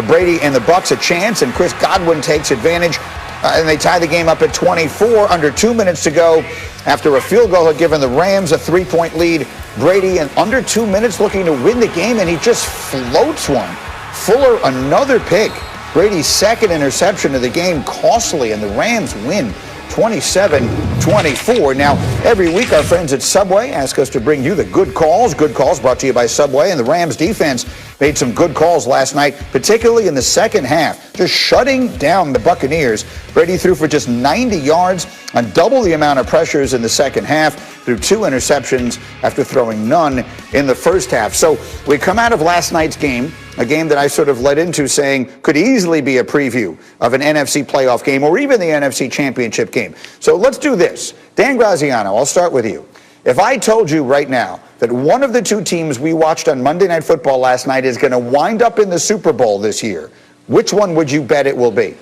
Brady and the Bucs a chance, and Chris Godwin takes advantage. And they tie the game up at 24, under 2 minutes to go. After a field goal had given the Rams a 3-point lead, Brady in under 2 minutes looking to win the game, and he just floats one. Fuller, another pick. Brady's second interception of the game, costly, and the Rams win 27-24. Now, every week our friends at Subway ask us to bring you the good calls. Good calls brought to you by Subway, and the Rams defense made some good calls last night, particularly in the second half, just shutting down the Buccaneers. Brady threw for just 90 yards on double the amount of pressures in the second half, threw 2 interceptions after throwing none in the first half. So we come out of last night's game, a game that I sort of led into saying could easily be a preview of an NFC playoff game or even the NFC championship game. So let's do this. Dan Graziano, I'll start with you. If I told you right now that one of the two teams we watched on Monday Night Football last night is going to wind up in the Super Bowl this year, which one would you bet it will be?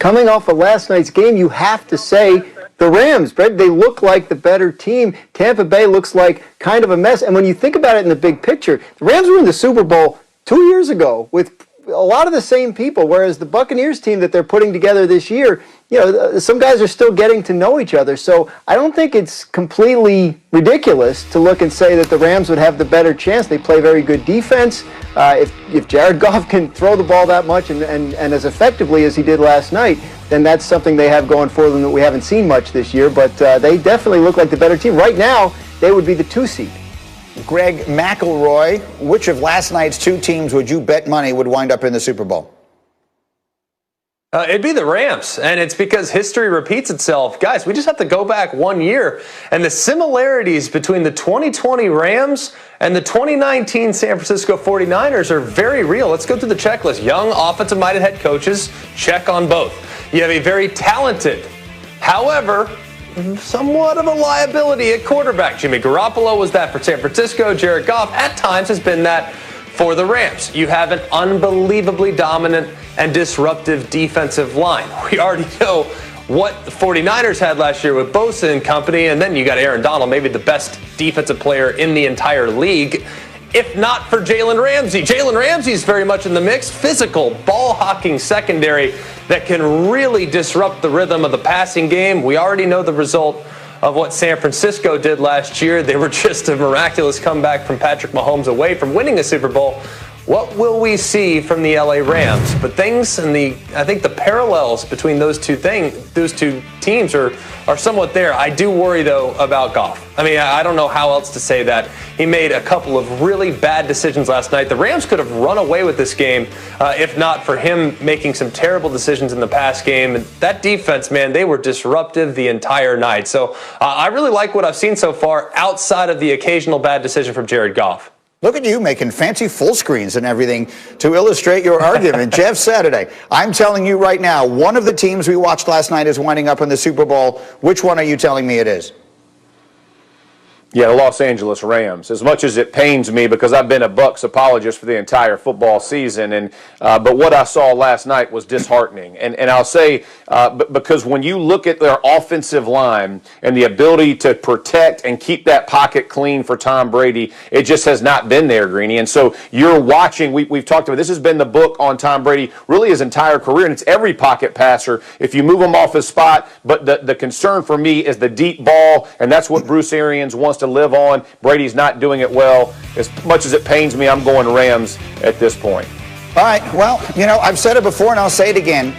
Coming off of last night's game, you have to say the Rams. They look like the better team. Tampa Bay looks like kind of a mess. And when you think about it in the big picture, the Rams were in the Super Bowl 2 years ago with a lot of the same people, whereas the Buccaneers team that they're putting together this year, some guys are still getting to know each other. So I don't think it's completely ridiculous to look and say that the Rams would have the better chance. They play very good defense. If Jared Goff can throw the ball that much and as effectively as he did last night, then that's something they have going for them that we haven't seen much this year. But they definitely look like the better team. Right now, they would be the 2 seed. Greg McElroy, which of last night's 2 teams would you bet money would wind up in the Super Bowl? It'd be the Rams, and it's because history repeats itself. Guys, we just have to go back 1 year, and the similarities between the 2020 Rams and the 2019 San Francisco 49ers are very real. Let's go through the checklist. Young, offensive-minded head coaches, check on both. You have a very talented, however, somewhat of a liability at quarterback. Jimmy Garoppolo was that for San Francisco. Jared Goff at times has been that for the Rams. You have an unbelievably dominant and disruptive defensive line. We already know what the 49ers had last year with Bosa and company, and then you got Aaron Donald, maybe the best defensive player in the entire league, if not for Jalen Ramsey. Jalen Ramsey's very much in the mix. Physical, ball-hawking secondary that can really disrupt the rhythm of the passing game. We already know the result of what San Francisco did last year. They were just a miraculous comeback from Patrick Mahomes away from winning a Super Bowl. What will we see from the LA Rams? But things and I think the parallels between those two teams are somewhat there. I do worry though about Goff. I mean, I don't know how else to say that. He made a couple of really bad decisions last night. The Rams could have run away with this game if not for him making some terrible decisions in the pass game. And that defense, man, they were disruptive the entire night. So I really like what I've seen so far outside of the occasional bad decision from Jared Goff. Look at you making fancy full screens and everything to illustrate your argument. Jeff Saturday, I'm telling you right now, one of the teams we watched last night is winding up in the Super Bowl. Which one are you telling me it is? Yeah, the Los Angeles Rams. As much as it pains me because I've been a Bucs apologist for the entire football season, but what I saw last night was disheartening. And I'll say because when you look at their offensive line and the ability to protect and keep that pocket clean for Tom Brady, it just has not been there, Greeny. And so you're watching. We've talked about this has been the book on Tom Brady really his entire career, and it's every pocket passer. If you move him off his spot, but the concern for me is the deep ball, and that's what Bruce Arians wants to live on. Brady's not doing it well. As much as it pains me, I'm going Rams at this point. All right. Well, I've said it before and I'll say it again.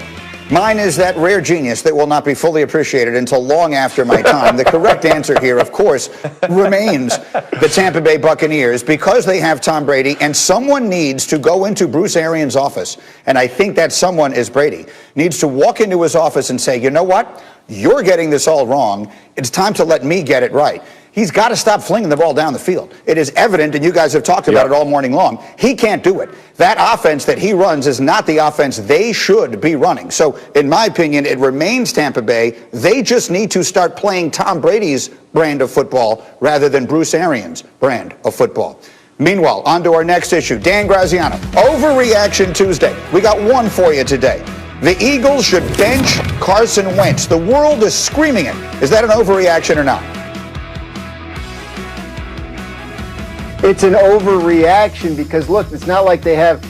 Mine is that rare genius that will not be fully appreciated until long after my time. The correct answer here, of course, remains the Tampa Bay Buccaneers because they have Tom Brady, and someone needs to go into Bruce Arians' office, and I think that someone is Brady, needs to walk into his office and say, you know what? You're getting this all wrong. It's time to let me get it right. He's got to stop flinging the ball down the field. It is evident, and you guys have talked about it all morning long. He can't do it. That offense that he runs is not the offense they should be running. So, in my opinion, it remains Tampa Bay. They just need to start playing Tom Brady's brand of football rather than Bruce Arians' brand of football. Meanwhile, on to our next issue. Dan Graziano, Overreaction Tuesday. We got one for you today. The Eagles should bench Carson Wentz. The world is screaming it. Is that an overreaction or not? It's an overreaction because, look, it's not like they have,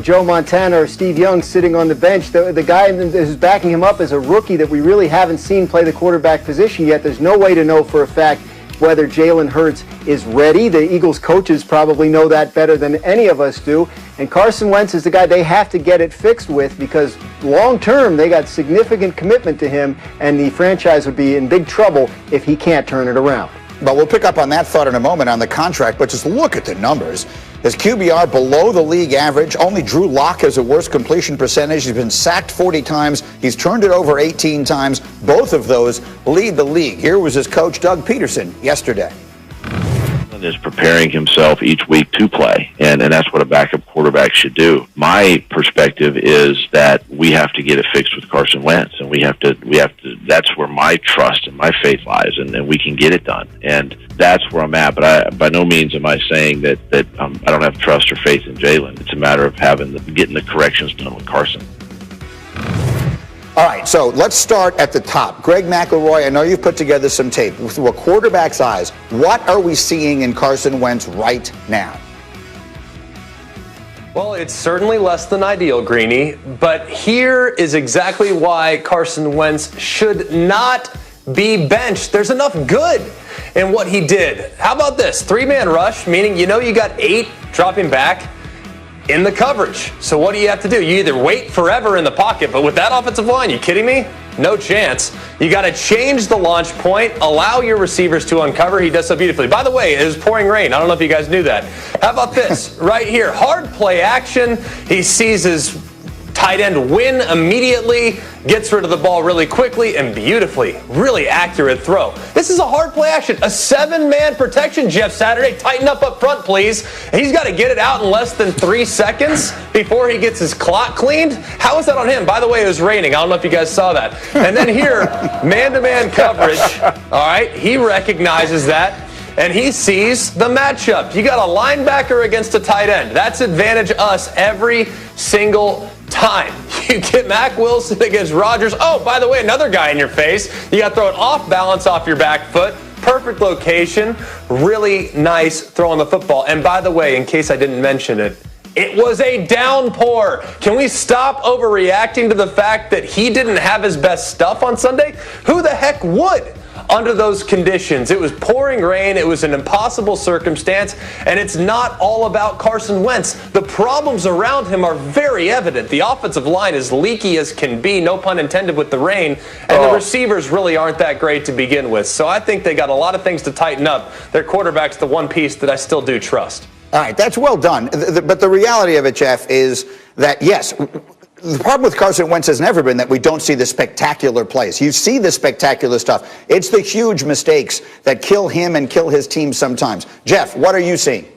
Joe Montana or Steve Young sitting on the bench. The guy who's backing him up is a rookie that we really haven't seen play the quarterback position yet. There's no way to know for a fact whether Jalen Hurts is ready. The Eagles coaches probably know that better than any of us do. And Carson Wentz is the guy they have to get it fixed with because long term they got significant commitment to him, and the franchise would be in big trouble if he can't turn it around. But we'll pick up on that thought in a moment on the contract, but just look at the numbers. His QBR below the league average. Only Drew Lock has a worse completion percentage. He's been sacked 40 times. He's turned it over 18 times. Both of those lead the league. Here was his coach, Doug Peterson, yesterday. Is preparing himself each week to play, and that's what a backup quarterback should do. My perspective is that we have to get it fixed with Carson Wentz, and we have to. That's where my trust and my faith lies, and we can get it done. And that's where I'm at. But by no means am I saying that I don't have trust or faith in Jalen. It's a matter of getting the corrections done with Carson. All right, so let's start at the top. Greg McElroy, I know you've put together some tape. Through a quarterback's eyes, what are we seeing in Carson Wentz right now? Well, it's certainly less than ideal, Greeny, but here is exactly why Carson Wentz should not be benched. There's enough good in what he did. How about this? 3-man rush, meaning you got 8 dropping back in the coverage. So what do you have to do? You either wait forever in the pocket, but with that offensive line, you kidding me? No chance. You got to change the launch point, allow your receivers to uncover. He does so beautifully. By the way, it was pouring rain. I don't know if you guys knew that. How about this right here? Hard play action. He sees his tight end win immediately, gets rid of the ball really quickly and beautifully. Really accurate throw. This is a hard play action. A 7-man protection, Jeff Saturday. Tighten up front, please. He's got to get it out in less than 3 seconds before he gets his clock cleaned. How is that on him? By the way, it was raining. I don't know if you guys saw that. And then here, man-to-man coverage. All right, he recognizes that. And he sees the matchup. You got a linebacker against a tight end. That's advantage us every single time. You get Mac Wilson against Rodgers. Oh, by the way, another guy in your face. You got to throw it off balance off your back foot. Perfect location. Really nice throwing the football. And by the way, in case I didn't mention it, it was a downpour. Can we stop overreacting to the fact that he didn't have his best stuff on Sunday? Who the heck would? Under those conditions. It was pouring rain. It was an impossible circumstance, and it's not all about Carson Wentz. The problems around him are very evident. The offensive line is leaky as can be, no pun intended with the rain, and the receivers really aren't that great to begin with. So I think they got a lot of things to tighten up. Their quarterback's the one piece that I still do trust. All right, that's well done. But the reality of it, Jeff, is that, yes, the problem with Carson Wentz has never been that we don't see the spectacular plays. You see the spectacular stuff. It's the huge mistakes that kill him and kill his team sometimes. Jeff, what are you seeing?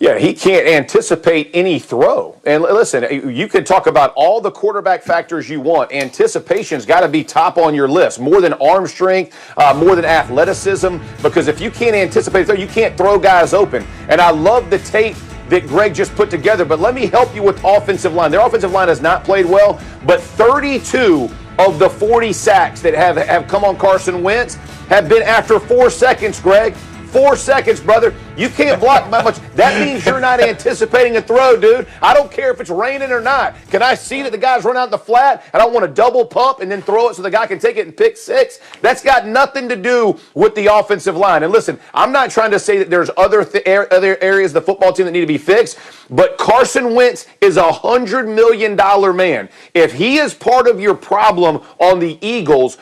Yeah, he can't anticipate any throw. And listen, you can talk about all the quarterback factors you want. Anticipation's got to be top on your list, more than arm strength, more than athleticism, because if you can't anticipate a throw, you can't throw guys open. And I love the tape that Greg just put together, but let me help you with offensive line. Their offensive line has not played well, but 32 of the 40 sacks that have come on Carson Wentz have been after 4 seconds, Greg. 4 seconds, brother. You can't block that much. That means you're not anticipating a throw, dude. I don't care if it's raining or not. Can I see that the guy's run out in the flat? I don't want to double pump and then throw it so the guy can take it and pick 6. That's got nothing to do with the offensive line. And listen, I'm not trying to say that there's other areas of the football team that need to be fixed, but Carson Wentz is $100 million man. If he is part of your problem on the Eagles,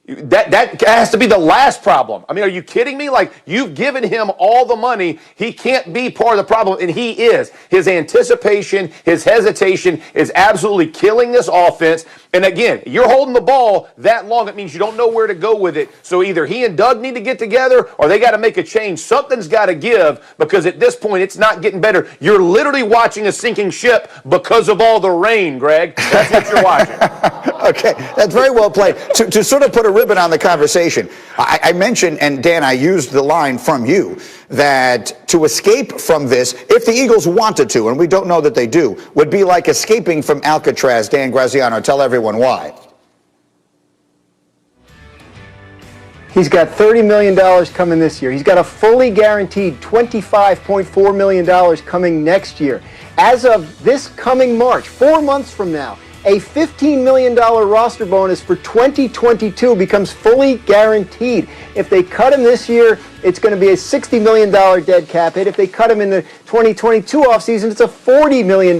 that has to be the last problem. I mean, are you kidding me? Like, you've given him all the money. He can't be part of the problem, and he is. His anticipation, his hesitation is absolutely killing this offense. And again, you're holding the ball that long, it means you don't know where to go with it. So either he and Doug need to get together or they got to make a change. Something's got to give, because at this point, it's not getting better. You're literally watching a sinking ship because of all the rain, Greg. That's what you're watching. Okay, that's very well played. To sort of put a ribbon on the conversation, I mentioned, and Dan, I used the line from you, that to escape from this, if the Eagles wanted to, and we don't know that they do, would be like escaping from Alcatraz. Dan Graziano, tell everyone why. He's got $30 million coming this year. He's got a fully guaranteed $25.4 million coming next year. As of this coming March, 4 months from now, a $15 million roster bonus for 2022 becomes fully guaranteed. If they cut him this year, it's going to be a $60 million dead cap hit. If they cut him in the 2022 offseason, it's a $40 million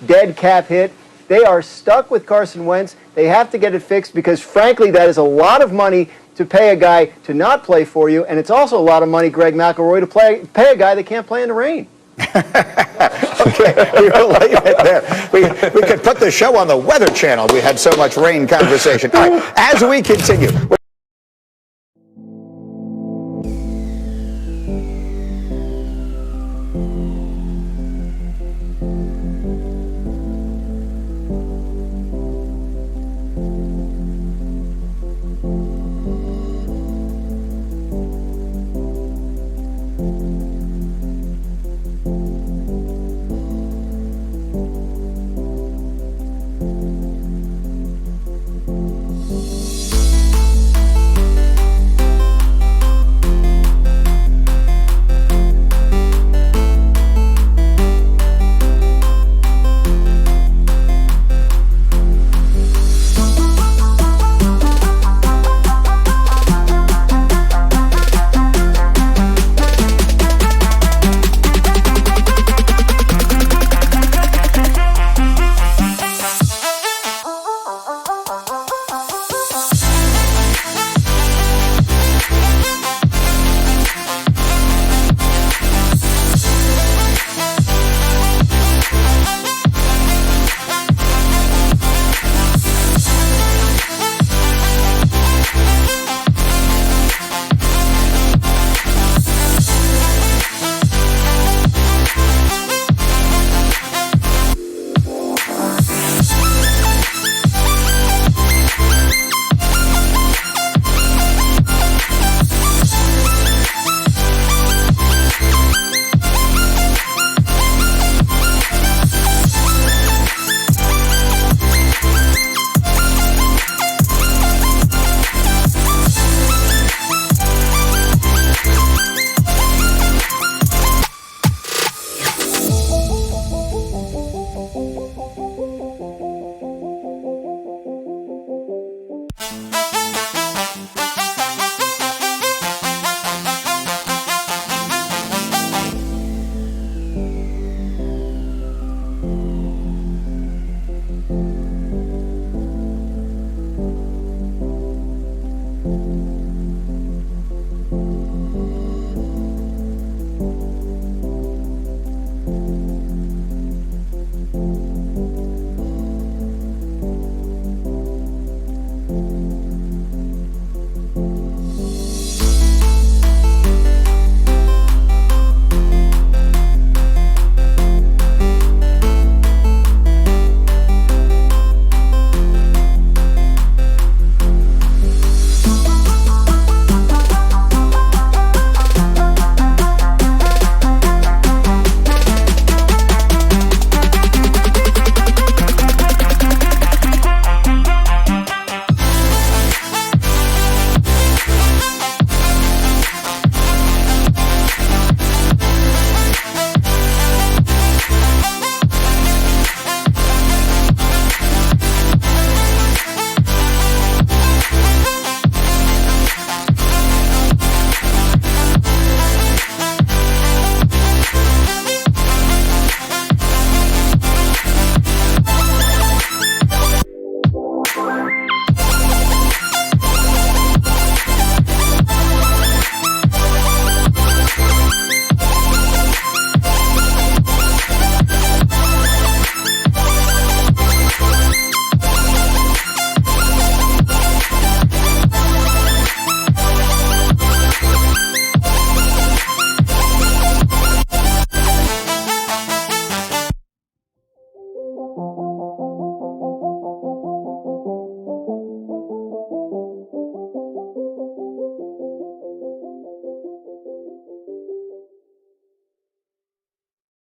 dead cap hit. They are stuck with Carson Wentz. They have to get it fixed because, frankly, that is a lot of money to pay a guy to not play for you, and it's also a lot of money, Greg McElroy, to pay a guy that can't play in the rain. Okay, we will leave it there. We could put the show on the Weather Channel. We had so much rain conversation. All right, as we continue.